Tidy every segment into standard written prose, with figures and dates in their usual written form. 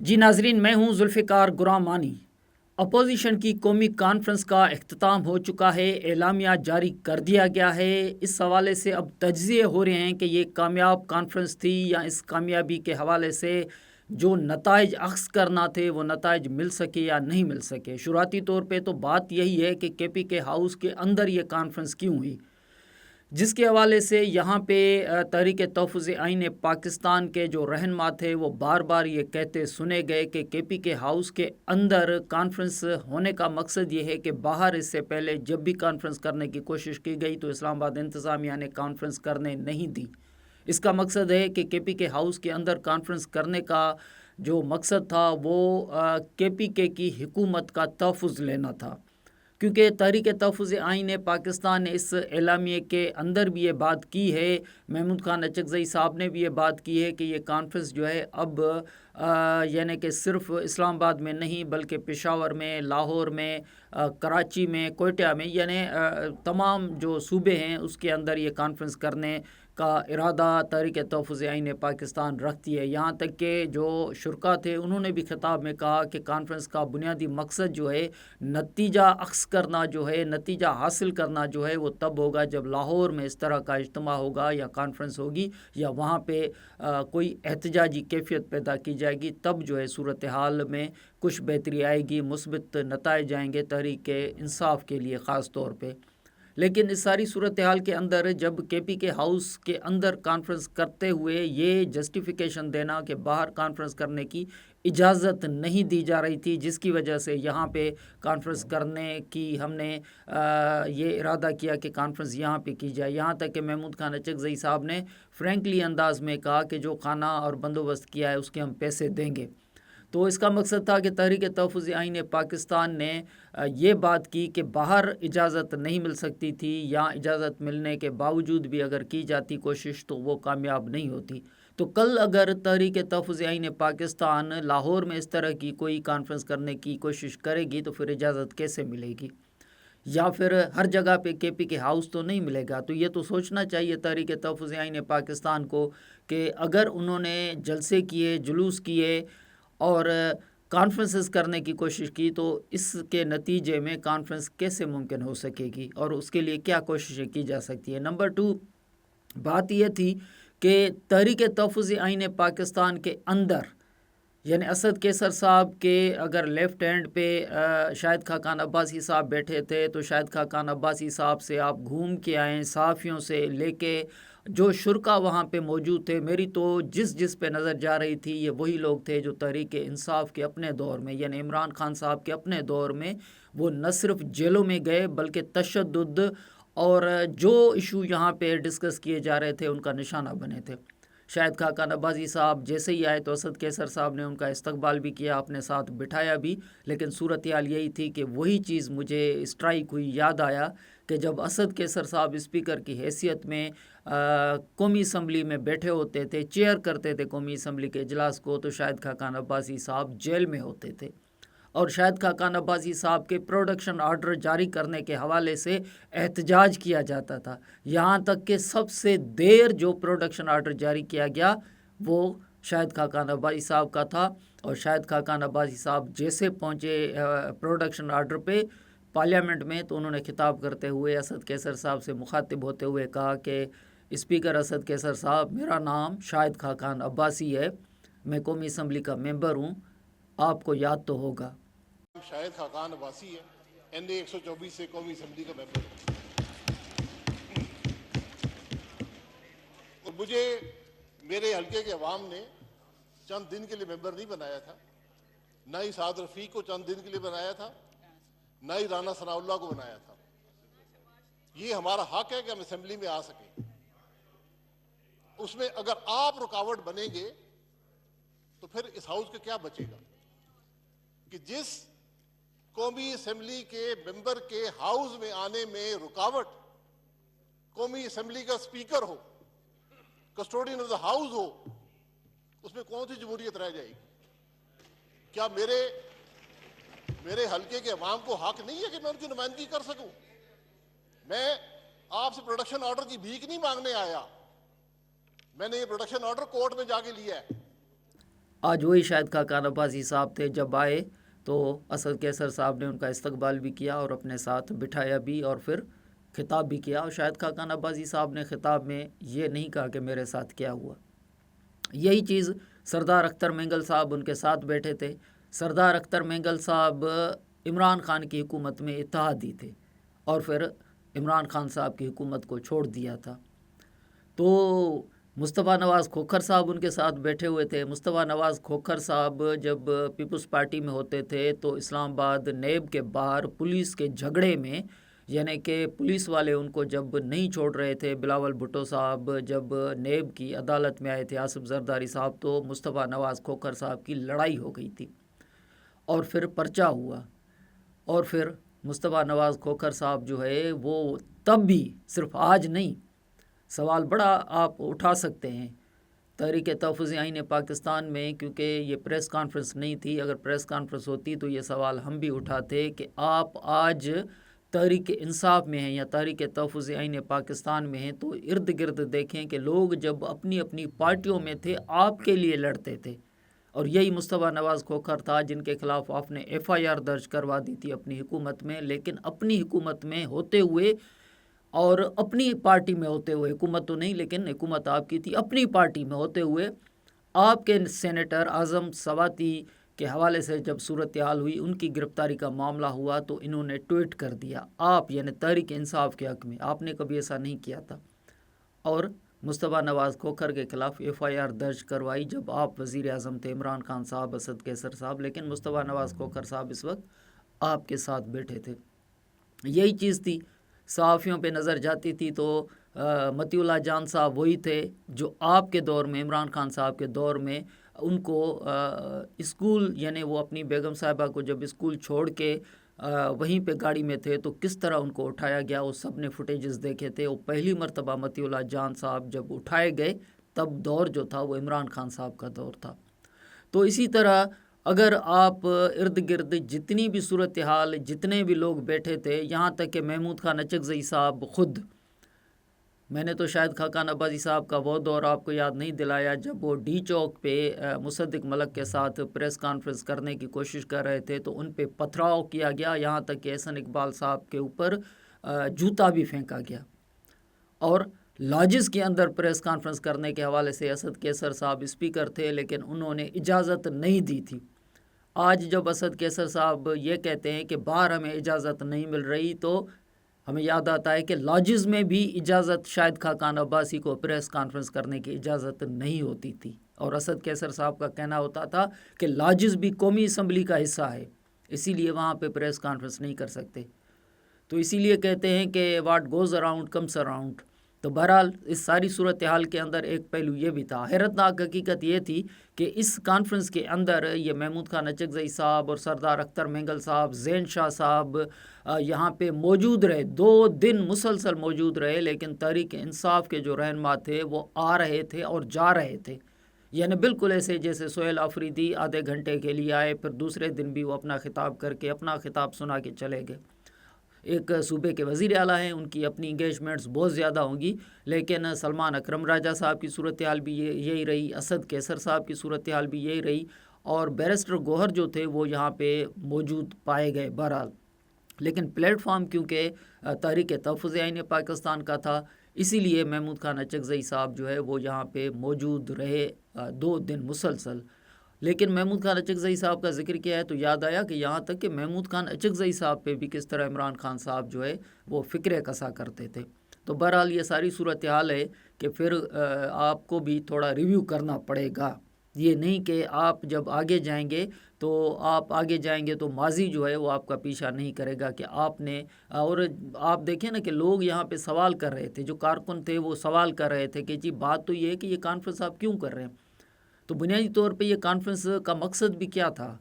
جی ناظرین، میں ہوں ذوالفقار گرامانی۔ اپوزیشن کی قومی کانفرنس کا اختتام ہو چکا ہے، اعلامیہ جاری کر دیا گیا ہے۔ اس حوالے سے اب تجزیے ہو رہے ہیں کہ یہ کامیاب کانفرنس تھی یا اس کامیابی کے حوالے سے جو نتائج اخذ کرنا تھے وہ نتائج مل سکے یا نہیں مل سکے۔ شروعاتی طور پہ تو بات یہی ہے کہ کے پی کے ہاؤس کے اندر یہ کانفرنس کیوں ہوئی، جس کے حوالے سے یہاں پہ تحریک تحفظ آئین پاکستان کے جو رہنما تھے وہ بار بار یہ کہتے سنے گئے کہ کے پی کے ہاؤس کے اندر کانفرنس ہونے کا مقصد یہ ہے کہ باہر اس سے پہلے جب بھی کانفرنس کرنے کی کوشش کی گئی تو اسلام آباد انتظامیہ نے کانفرنس کرنے نہیں دی۔ اس کا مقصد ہے کہ کے پی کے ہاؤس کے اندر کانفرنس کرنے کا جو مقصد تھا وہ کے پی کے کی حکومت کا تحفظ لینا تھا، کیونکہ تحریک تحفظ آئین پاکستان نے اس اعلامیے کے اندر بھی یہ بات کی ہے، محمود خان اچکزئی صاحب نے بھی یہ بات کی ہے کہ یہ کانفرنس جو ہے اب یعنی کہ صرف اسلام آباد میں نہیں بلکہ پشاور میں، لاہور میں، کراچی میں، کوئٹہ میں، یعنی تمام جو صوبے ہیں اس کے اندر یہ کانفرنس کرنے کا ارادہ تحریک تحفظ آئین پاکستان رکھتی ہے۔ یہاں تک کہ جو شرکا تھے انہوں نے بھی خطاب میں کہا کہ کانفرنس کا بنیادی مقصد جو ہے نتیجہ اخذ کرنا، جو ہے نتیجہ حاصل کرنا جو ہے وہ تب ہوگا جب لاہور میں اس طرح کا اجتماع ہوگا یا کانفرنس ہوگی یا وہاں پہ کوئی احتجاجی کیفیت پیدا کی جائے گی، تب جو ہے صورتحال میں کچھ بہتری آئے گی، مثبت نتائج آئیں گے تحریک انصاف کے لیے خاص طور پہ۔ لیکن اس ساری صورتحال کے اندر جب کے پی کے ہاؤس کے اندر کانفرنس کرتے ہوئے یہ جسٹیفیکیشن دینا کہ باہر کانفرنس کرنے کی اجازت نہیں دی جا رہی تھی، جس کی وجہ سے یہاں پہ کانفرنس کرنے کی ہم نے یہ ارادہ کیا کہ کانفرنس یہاں پہ کی جائے، یہاں تک کہ محمود خان اچکزئی صاحب نے فرینکلی انداز میں کہا کہ جو کھانا اور بندوبست کیا ہے اس کے ہم پیسے دیں گے۔ تو اس کا مقصد تھا کہ تحریک تحفظ آئین پاکستان نے یہ بات کی کہ باہر اجازت نہیں مل سکتی تھی یا اجازت ملنے کے باوجود بھی اگر کی جاتی کوشش تو وہ کامیاب نہیں ہوتی۔ تو کل اگر تحریک تحفظ آئین پاکستان لاہور میں اس طرح کی کوئی کانفرنس کرنے کی کوشش کرے گی تو پھر اجازت کیسے ملے گی، یا پھر ہر جگہ پہ کے پی کے ہاؤس تو نہیں ملے گا۔ تو یہ تو سوچنا چاہیے تحریک تحفظ آئین پاکستان کو کہ اگر انہوں نے جلسے کیے، جلوس کیے اور کانفرنسز کرنے کی کوشش کی تو اس کے نتیجے میں کانفرنس کیسے ممکن ہو سکے گی اور اس کے لیے کیا کوششیں کی جا سکتی ہیں۔ نمبر 2 بات یہ تھی کہ تحریک تحفظ آئین پاکستان کے اندر یعنی اسد کیسر صاحب کے اگر لیفٹ ہینڈ پہ شاہد خاقان عباسی صاحب بیٹھے تھے تو شاہد خاقان عباسی صاحب سے آپ گھوم کے آئیں، صحافیوں سے لے کے جو شرکا وہاں پہ موجود تھے، میری تو جس پہ نظر جا رہی تھی یہ وہی لوگ تھے جو تحریک انصاف کے اپنے دور میں یعنی عمران خان صاحب کے اپنے دور میں وہ نہ صرف جیلوں میں گئے بلکہ تشدد اور جو ایشو یہاں پہ ڈسکس کیے جا رہے تھے ان کا نشانہ بنے تھے۔ شاہد خاقان عباسی صاحب جیسے ہی آئے تو اسد کیسر صاحب نے ان کا استقبال بھی کیا، اپنے ساتھ بٹھایا بھی، لیکن صورتحال یہی تھی کہ وہی چیز مجھے اسٹرائک ہوئی، یاد آیا کہ جب اسد کیسر صاحب اسپیکر کی حیثیت میں قومی اسمبلی میں بیٹھے ہوتے تھے، چیئر کرتے تھے قومی اسمبلی کے اجلاس کو، تو شاہد خاقان عباسی صاحب جیل میں ہوتے تھے اور شاہد خاقان عباسی صاحب کے پروڈکشن آرڈر جاری کرنے کے حوالے سے احتجاج کیا جاتا تھا، یہاں تک کہ سب سے دیر جو پروڈکشن آرڈر جاری کیا گیا وہ شاہد خاقان عباسی صاحب کا تھا۔ اور شاہد خاقان عباسی صاحب جیسے پہنچے پروڈکشن آرڈر پہ پارلیمنٹ میں تو انہوں نے خطاب کرتے ہوئے اسد کیسر صاحب سے مخاطب ہوتے ہوئے کہا کہ اسپیکر اسد کیسر صاحب، میرا نام شاہد خاقان عباسی ہے، میں قومی اسمبلی کا ممبر ہوں، آپ کو یاد تو ہوگا۔ شاہد خاقان عباسی ہے، این اے 124 سے قومی اسمبلی کا ممبر ہوں، اور مجھے میرے حلقے کے عوام نے چند دن کے لیے ممبر نہیں بنایا تھا، نہ ہی سعد رفیق کو چند دن کے لیے بنایا تھا، نہ ہی رانا ثناء اللہ کو بنایا تھا۔ یہ ہمارا حق ہے کہ ہم اسمبلی میں آ سکیں، اس میں اگر آپ رکاوٹ بنیں گے تو پھر اس ہاؤس کا کیا بچے گا کہ جس قومی اسمبلی کے ممبر کے ہاؤس میں آنے میں رکاوٹ قومی اسمبلی کا اسپیکر ہو، کسٹوڈین آف دا ہاؤس ہو، اس میں کون سی جمہوریت رہ جائے گی؟ کیا میرے حلقے کے عوام کو حق نہیں ہے کہ میں ان کی نمائندگی کر سکوں؟ میں آپ سے پروڈکشن آرڈر کی بھیک نہیں مانگنے آیا، میں نے یہ پروڈکشن آرڈر کورٹ میں جا کے لیا ہے۔ آج وہی شاہد خاقان عباسی صاحب تھے، جب آئے تو اسد کیسر صاحب نے ان کا استقبال بھی کیا اور اپنے ساتھ بٹھایا بھی اور پھر خطاب بھی کیا. اور شاہد خاقان عباسی صاحب نے خطاب میں یہ نہیں کہا کہ میرے ساتھ کیا ہوا. یہی چیز سردار اختر مینگل صاحب ان کے ساتھ بیٹھے تھے. سردار اختر مینگل صاحب عمران خان کی حکومت میں اتحادی تھے اور پھر عمران خان صاحب کی حکومت کو چھوڑ دیا تھا. تو مصطفیٰ نواز کھوکھر صاحب ان کے ساتھ بیٹھے ہوئے تھے. مصطفیٰ نواز کھوکھر صاحب جب پیپلز پارٹی میں ہوتے تھے تو اسلام آباد نیب کے باہر پولیس کے جھگڑے میں، یعنی کہ پولیس والے ان کو جب نہیں چھوڑ رہے تھے، بلاول بھٹو صاحب جب نیب کی عدالت میں آئے تھے، آصف زرداری صاحب، تو مصطفیٰ نواز کھوکھر صاحب کی لڑائی ہو گئی تھی اور پھر پرچہ ہوا. اور پھر مصطفیٰ نواز کھوکھر صاحب جو ہے وہ تب بھی، صرف آج نہیں، سوال بڑا آپ اٹھا سکتے ہیں تحریک تحفظ آئین پاکستان میں، کیونکہ یہ پریس کانفرنس نہیں تھی. اگر پریس کانفرنس ہوتی تو یہ سوال ہم بھی اٹھاتے کہ آپ آج تحریک انصاف میں ہیں یا تحریک تحفظ آئین پاکستان میں ہیں، تو ارد گرد دیکھیں کہ لوگ جب اپنی اپنی پارٹیوں میں تھے آپ کے لیے لڑتے تھے. اور یہی مصطفیٰ نواز کھوکھر تھا جن کے خلاف آپ نے FIR درج کروا دی تھی اپنی حکومت میں. لیکن اپنی حکومت میں ہوتے ہوئے اور اپنی پارٹی میں ہوتے ہوئے، حکومت تو نہیں لیکن حکومت آپ کی تھی، اپنی پارٹی میں ہوتے ہوئے آپ کے سینیٹر اعظم سواتی کے حوالے سے جب صورتحال ہوئی، ان کی گرفتاری کا معاملہ ہوا تو انہوں نے ٹویٹ کر دیا آپ، یعنی تحریک انصاف کے حق میں. آپ نے کبھی ایسا نہیں کیا تھا. اور مصطفیٰ نواز کھوکھر کے خلاف FIR درج کروائی جب آپ وزیر اعظم تھے، عمران خان صاحب، اسد کیسر صاحب، لیکن مصطفیٰ نواز کھوکھر صاحب اس وقت آپ کے ساتھ بیٹھے تھے. یہی چیز تھی. صحافیوں پہ نظر جاتی تھی تو مطیع اللہ جان صاحب وہی تھے جو آپ کے دور میں، عمران خان صاحب کے دور میں، ان کو اسکول، یعنی وہ اپنی بیگم صاحبہ کو جب اسکول چھوڑ کے وہیں پہ گاڑی میں تھے تو کس طرح ان کو اٹھایا گیا، وہ سب نے فوٹیجز دیکھے تھے. وہ پہلی مرتبہ مطیع اللہ جان صاحب جب اٹھائے گئے تب دور جو تھا وہ عمران خان صاحب کا دور تھا. تو اسی طرح اگر آپ ارد گرد جتنی بھی صورتحال، جتنے بھی لوگ بیٹھے تھے، یہاں تک کہ محمود خان اچکزئی صاحب خود، میں نے تو شاہد خاقان عباسی صاحب کا وہ دور آپ کو یاد نہیں دلایا جب وہ ڈی چوک پہ مصدق ملک کے ساتھ پریس کانفرنس کرنے کی کوشش کر رہے تھے تو ان پہ پتھراؤ کیا گیا، یہاں تک کہ احسن اقبال صاحب کے اوپر جوتا بھی پھینکا گیا. اور لاجز کے اندر پریس کانفرنس کرنے کے حوالے سے اسد کیسر صاحب اسپیکر تھے لیکن انہوں نے اجازت نہیں دی تھی. آج جب اسد کیسر صاحب یہ کہتے ہیں کہ باہر ہمیں اجازت نہیں مل رہی تو ہمیں یاد آتا ہے کہ لاجز میں بھی اجازت شاہد خاقان عباسی کو پریس کانفرنس کرنے کی اجازت نہیں ہوتی تھی. اور اسد کیسر صاحب کا کہنا ہوتا تھا کہ لاجز بھی قومی اسمبلی کا حصہ ہے، اسی لیے وہاں پہ پریس کانفرنس نہیں کر سکتے. تو اسی لیے کہتے ہیں کہ what goes around comes around. تو بہرحال اس ساری صورتحال کے اندر ایک پہلو یہ بھی تھا. حیرتناک حقیقت یہ تھی کہ اس کانفرنس کے اندر یہ محمود خان اچکزئی صاحب اور سردار اختر مینگل صاحب، زین شاہ صاحب یہاں پہ موجود رہے، 2 دن مسلسل موجود رہے، لیکن تحریک انصاف کے جو رہنما تھے وہ آ رہے تھے اور جا رہے تھے. یعنی بالکل ایسے جیسے سہیل آفریدی آدھے گھنٹے کے لیے آئے، پھر دوسرے دن بھی وہ اپنا خطاب کر کے اپنا خطاب سنا کے چلے گئے. ایک صوبے کے وزیر اعلیٰ ہیں، ان کی اپنی انگیجمنٹس بہت زیادہ ہوں گی، لیکن سلمان اکرم راجہ صاحب کی صورتحال بھی یہی رہی، اسد کیسر صاحب کی صورتحال بھی یہی رہی، اور بیرسٹر گوہر جو تھے وہ یہاں پہ موجود پائے گئے. بہرحال لیکن پلیٹ فارم کیونکہ تحریک تحفظ آئین پاکستان کا تھا، اسی لیے محمود خان اچکزئی صاحب جو ہے وہ یہاں پہ موجود رہے 2 دن مسلسل. لیکن محمود خان اچکزئی صاحب کا ذکر کیا ہے تو یاد آیا کہ یہاں تک کہ محمود خان اچکزئی صاحب پہ بھی کس طرح عمران خان صاحب جو ہے وہ فکر کسا کرتے تھے. تو بہرحال یہ ساری صورتحال ہے کہ پھر آپ کو بھی تھوڑا ریویو کرنا پڑے گا. یہ نہیں کہ آپ جب آگے جائیں گے تو ماضی جو ہے وہ آپ کا پیچھا نہیں کرے گا کہ آپ نے. اور آپ دیکھیں نا کہ لوگ یہاں پہ سوال کر رہے تھے، جو کارکن تھے وہ سوال کر رہے تھے کہ جی بات تو یہ ہے کہ یہ کانفرنس آپ کیوں کر رہے ہیں. تو بنیادی طور پہ یہ کانفرنس کا مقصد بھی کیا تھا؟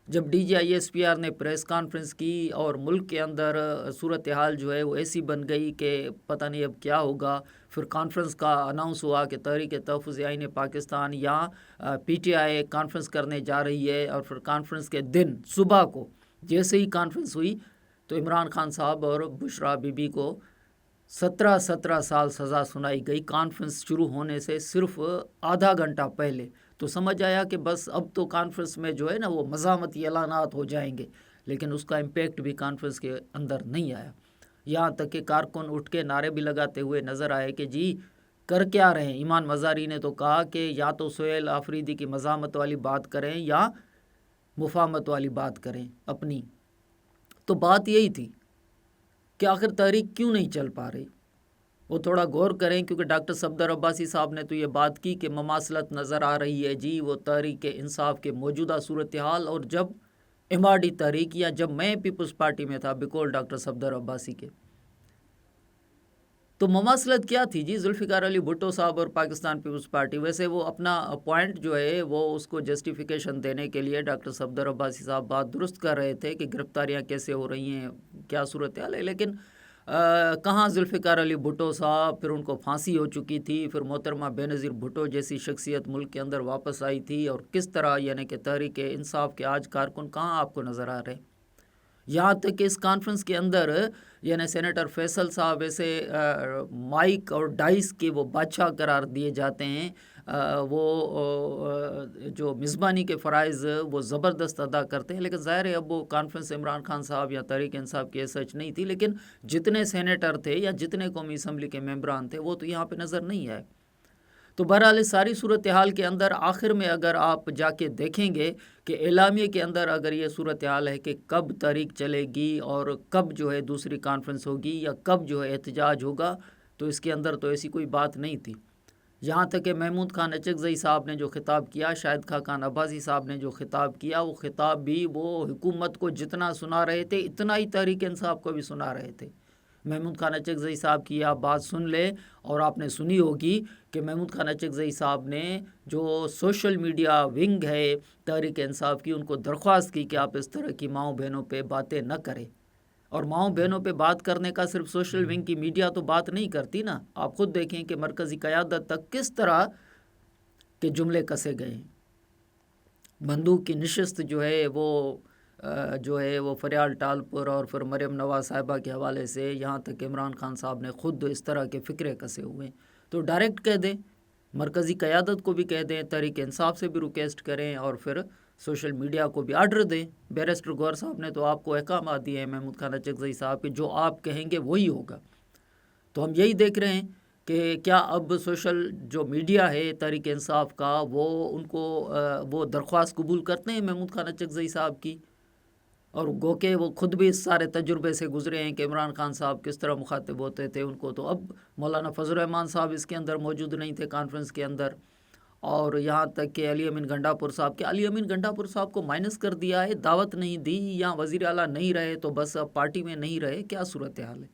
جب DGISPR نے پریس کانفرنس کی اور ملک کے اندر صورتحال جو ہے وہ ایسی بن گئی کہ پتہ نہیں اب کیا ہوگا، پھر کانفرنس کا اناؤنس ہوا کہ تحریک تحفظ آئین پاکستان یا PTI کانفرنس کرنے جا رہی ہے. اور پھر کانفرنس کے دن صبح کو جیسے ہی کانفرنس ہوئی تو عمران خان صاحب اور بشرا بی بی کو 17 سال سزا سنائی گئی کانفرنس شروع ہونے سے صرف آدھا گھنٹہ پہلے. تو سمجھ آیا کہ بس اب تو کانفرنس میں جو ہے نا وہ مزاحمتی اعلانات ہو جائیں گے، لیکن اس کا امپیکٹ بھی کانفرنس کے اندر نہیں آیا۔ یہاں تک کہ کارکن اٹھ کے نعرے بھی لگاتے ہوئے نظر آئے کہ جی کر کیا رہے ہیں۔ ایمان مزاری نے تو کہا کہ یا تو سہیل آفریدی کی مزاحمت والی بات کریں یا مفاہمت والی بات کریں اپنی۔ تو بات یہی تھی کہ آخر تحریک کیوں نہیں چل پا رہی، وہ تھوڑا غور کریں، کیونکہ ڈاکٹر صفدر عباسی صاحب نے تو یہ بات کی کہ مماثلت نظر آ رہی ہے جی وہ تحریک انصاف کے موجودہ صورتحال اور جب ایم آر ڈی تحریک یا جب میں پیپلز پارٹی میں تھا بقول ڈاکٹر صفدر عباسی کے۔ تو مماثلت کیا تھی جی؟ ذوالفقار علی بھٹو صاحب اور پاکستان پیپلز پارٹی، ویسے وہ اپنا پوائنٹ جو ہے وہ اس کو جسٹیفیکیشن دینے کے لیے ڈاکٹر صفدر عباسی صاحب بات درست کر رہے تھے کہ گرفتاریاں کیسے ہو رہی ہیں، کیا صورتحال ہے، لیکن کہاں ذوالفقار علی بھٹو صاحب، پھر ان کو پھانسی ہو چکی تھی، پھر محترمہ بینظیر بھٹو جیسی شخصیت ملک کے اندر واپس آئی تھی، اور کس طرح یعنی کہ تحریک انصاف کے آج کارکن کہاں آپ کو نظر آ رہے۔ یہاں تک کہ اس کانفرنس کے اندر یعنی سینیٹر فیصل صاحب ایسے مائک اور ڈائس کے وہ بادشاہ قرار دیے جاتے ہیں، وہ جو میزبانی کے فرائض وہ زبردست ادا کرتے ہیں، لیکن ظاہر ہے اب وہ کانفرنس عمران خان صاحب یا تحریک انصاف کی سچ نہیں تھی، لیکن جتنے سینیٹر تھے یا جتنے قومی اسمبلی کے ممبران تھے وہ تو یہاں پہ نظر نہیں آئے۔ تو بہرحال ساری صورتحال کے اندر آخر میں اگر آپ جا کے دیکھیں گے کہ اعلامیے کے اندر اگر یہ صورتحال ہے کہ کب تحریک چلے گی اور کب جو ہے دوسری کانفرنس ہوگی یا کب جو ہے احتجاج ہوگا، تو اس کے اندر تو ایسی کوئی بات نہیں تھی۔ یہاں تک کہ محمود خان اچکزئی صاحب نے جو خطاب کیا، شاہد خاقان عباسی صاحب نے جو خطاب کیا، وہ خطاب بھی وہ حکومت کو جتنا سنا رہے تھے اتنا ہی تحریک انصاف کو بھی سنا رہے تھے۔ محمود خان اچکزئی صاحب کی آپ بات سن لیں، اور آپ نے سنی ہوگی کہ محمود خان اچکزئی صاحب نے جو سوشل میڈیا ونگ ہے تحریک انصاف کی، ان کو درخواست کی کہ آپ اس طرح کی ماؤں بہنوں پہ باتیں نہ کریں۔ اور ماؤں بہنوں پہ بات کرنے کا صرف سوشل ونگ کی میڈیا تو بات نہیں کرتی نا، آپ خود دیکھیں کہ مرکزی قیادت تک کس طرح کے جملے کسے گئے ہیں۔ بندوق کی نشست جو ہے وہ فریال ٹالپور اور پھر مریم نواز صاحبہ کے حوالے سے، یہاں تک کہ عمران خان صاحب نے خود اس طرح کے فکرے کسے ہوئے، تو ڈائریکٹ کہہ دیں، مرکزی قیادت کو بھی کہہ دیں، تحریک انصاف سے بھی ریکویسٹ کریں، اور پھر سوشل میڈیا کو بھی آرڈر دیں۔ بیرسٹر گور صاحب نے تو آپ کو احکامات دیے ہیں محمود خان اچکزئی صاحب کہ جو آپ کہیں گے وہی ہوگا۔ تو ہم یہی دیکھ رہے ہیں کہ کیا اب سوشل جو میڈیا ہے تحریک انصاف کا وہ درخواست قبول کرتے ہیں محمود خان اچکزئی صاحب کی، اور گو کہ وہ خود بھی اس سارے تجربے سے گزرے ہیں کہ عمران خان صاحب کس طرح مخاطب ہوتے تھے ان کو۔ تو اب مولانا فضل الرحمان صاحب اس کے اندر موجود نہیں تھے کانفرنس کے اندر، اور یہاں تک کہ علی امین گنڈا پور صاحب کو مائنس کر دیا ہے، دعوت نہیں دی، یا وزیر اعلیٰ نہیں رہے تو بس اب پارٹی میں نہیں رہے، کیا صورتحال ہے؟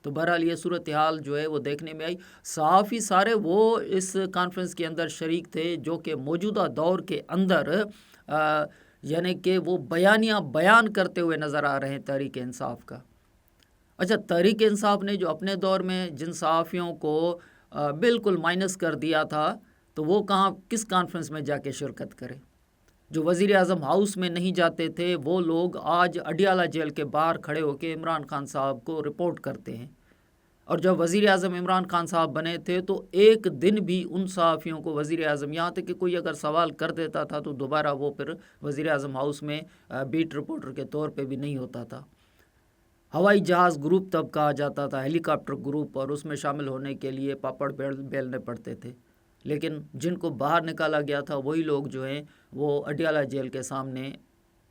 تو بہرحال یہ صورتحال جو ہے وہ دیکھنے میں آئی۔ صحافی سارے وہ اس کانفرنس کے اندر شریک تھے جو کہ موجودہ دور کے اندر یعنی کہ وہ بیانیہ بیان کرتے ہوئے نظر آ رہے ہیں تحریک انصاف کا۔ اچھا، تحریک انصاف نے جو اپنے دور میں جن صحافیوں کو بالکل مائنس کر دیا تھا، تو وہ کس کانفرنس میں جا کے شرکت کرے؟ جو وزیر اعظم ہاؤس میں نہیں جاتے تھے وہ لوگ آج اڈیالہ جیل کے باہر کھڑے ہو کے عمران خان صاحب کو رپورٹ کرتے ہیں، اور جب وزیر اعظم عمران خان صاحب بنے تھے تو ایک دن بھی ان صحافیوں کو وزیر اعظم، یہاں تک کہ کوئی اگر سوال کر دیتا تھا تو دوبارہ وہ پھر وزیر اعظم ہاؤس میں بیٹ رپورٹر کے طور پہ بھی نہیں ہوتا تھا۔ ہوائی جہاز گروپ تب کہا جاتا تھا، ہیلی کاپٹر گروپ، اور اس میں شامل ہونے کے لیے پاپڑ بیلنے پڑتے تھے، لیکن جن کو باہر نکالا گیا تھا وہی لوگ جو ہیں وہ اڈیالہ جیل کے سامنے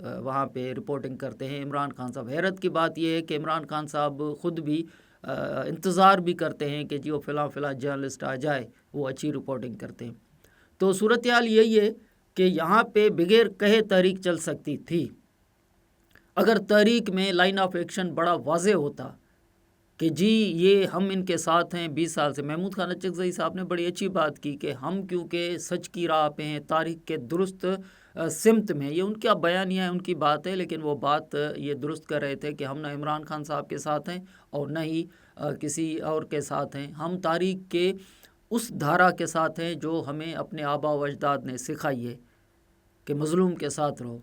وہاں پہ رپورٹنگ کرتے ہیں۔ عمران خان صاحب، حیرت کی بات یہ ہے کہ عمران خان صاحب خود بھی انتظار بھی کرتے ہیں کہ جی وہ فلاں جرنلسٹ آ جائے، وہ اچھی رپورٹنگ کرتے ہیں۔ تو صورتحال یہی ہے کہ یہاں پہ بغیر کہے تحریک چل سکتی تھی، اگر تحریک میں لائن آف ایکشن بڑا واضح ہوتا کہ جی یہ ہم ان کے ساتھ ہیں 20 سال سے۔ محمود خان اچکزئی صاحب نے بڑی اچھی بات کی کہ ہم کیونکہ سچ کی راہ پہ ہیں، تاریخ کے درست سمت میں، یہ ان کا بیانیہ ہے، ان کی بات ہے، لیکن وہ بات یہ درست کر رہے تھے کہ ہم نہ عمران خان صاحب کے ساتھ ہیں اور نہ ہی کسی اور کے ساتھ ہیں، ہم تاریخ کے اس دھارا کے ساتھ ہیں جو ہمیں اپنے آبا و اجداد نے سکھائی ہے کہ مظلوم کے ساتھ رہو۔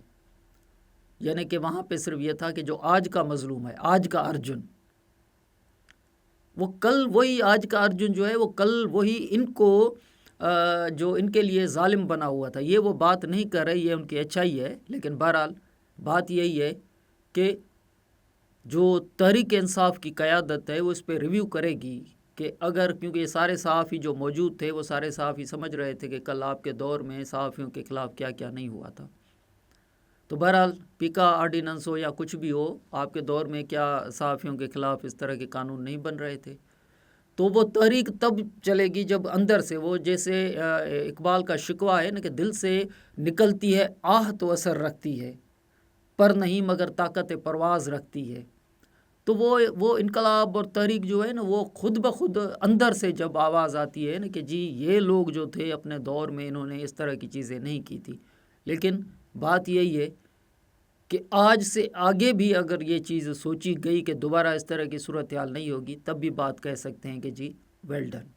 یعنی کہ وہاں پہ صرف یہ تھا کہ جو آج کا مظلوم ہے، آج کا ارجن، وہ کل وہی آج کا ارجن جو ہے وہ کل وہی ان کو جو ان کے لیے ظالم بنا ہوا تھا، یہ وہ بات نہیں کر رہے، یہ ان کی اچھائی ہے، لیکن بہرحال بات یہی ہے کہ جو تحریک انصاف کی قیادت ہے وہ اس پہ ریویو کرے گی کہ اگر، کیونکہ یہ سارے صحافی جو موجود تھے وہ سارے صحافی سمجھ رہے تھے کہ کل آپ کے دور میں صحافیوں کے خلاف کیا کیا نہیں ہوا تھا، تو بہرحال پیکا آرڈیننس ہو یا کچھ بھی ہو، آپ کے دور میں کیا صحافیوں کے خلاف اس طرح کے قانون نہیں بن رہے تھے، تو وہ تحریک تب چلے گی جب اندر سے وہ، جیسے اقبال کا شکوہ ہے نا کہ دل سے نکلتی ہے آہ تو اثر رکھتی ہے، پر نہیں مگر طاقت پرواز رکھتی ہے، تو وہ انقلاب اور تحریک جو ہے نا وہ خود بخود اندر سے جب آواز آتی ہے نا کہ جی یہ لوگ جو تھے اپنے دور میں انہوں نے اس طرح کی چیزیں نہیں کی تھی، لیکن بات یہی ہے کہ آج سے آگے بھی اگر یہ چیز سوچی گئی کہ دوبارہ اس طرح کی صورتحال نہیں ہوگی، تب بھی بات کہہ سکتے ہیں کہ جی ویل ڈن۔